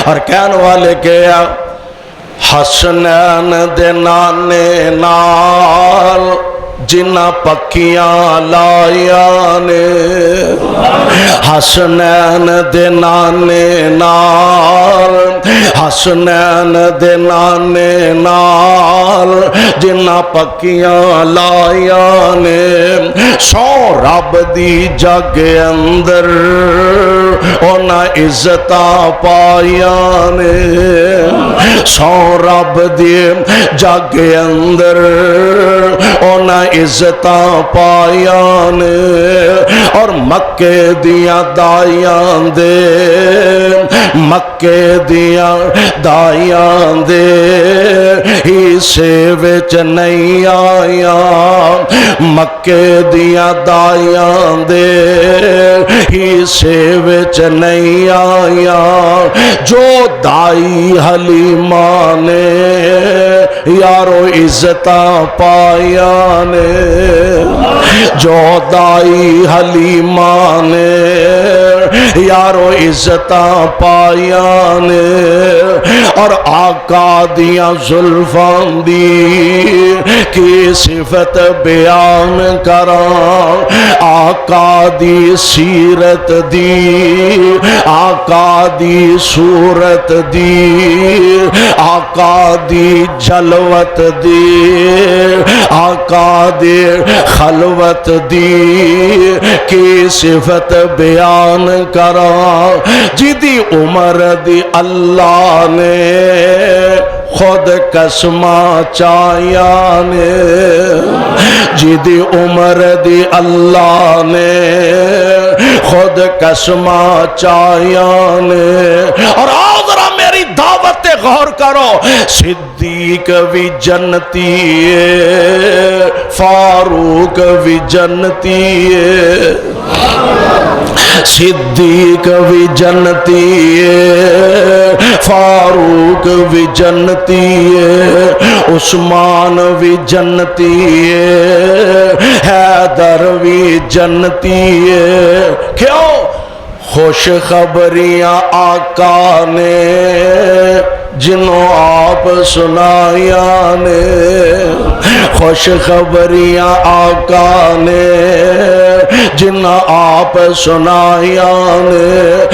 اور کہنے والے کیا حسنین دے نانے نال جنہ پکیاں لائیاں نے حسنین دے نانے نال حسنین دے نانے نال جنہ پکیاں لائیاں نے سو رب دی جگ اندر اونا عزتاں پائیاں نے سو رب دی جگ اندر اونا عزتاں پائیاں نے اور مکے دیاں دائیاں دے مکے دیاں دائیاں دے حصے وچ نہیں آیاں مکے دیاں دائیاں دے حصے وچ نہیں آیاں جو دائی حلیمہ نے یارو عزتاں پائیاں نے جو دائی حلیمہ نے یارو عزتاں پائیاں نے اور آقا دیاں زلفاں دی کی صفت بیان کراں آقا دی سیرت دی آقا دی صورت دی آقا دی جلوت دی آقا دی خلوت دی کی صفت بیان کراں جدی عمر دی اللہ نے خود قسماں چاہیاں نے جدی عمر دی اللہ نے خود قسماں چاہیاں نے اور آؤ ذرا میری دعوت غور کرو صدیق بھی جنتی ہے فاروق بھی جنتی ہے صدیق بھی جنتی ہے فاروق بھی جنتی ہے عثمان بھی جنتی ہے حیدر بھی جنتی ہے کیوں خوش خبریاں آقا نے جنہوں آپ سنائیاں نے خوش خبریاں آقا نے جنہوں آپ سنائیاں نے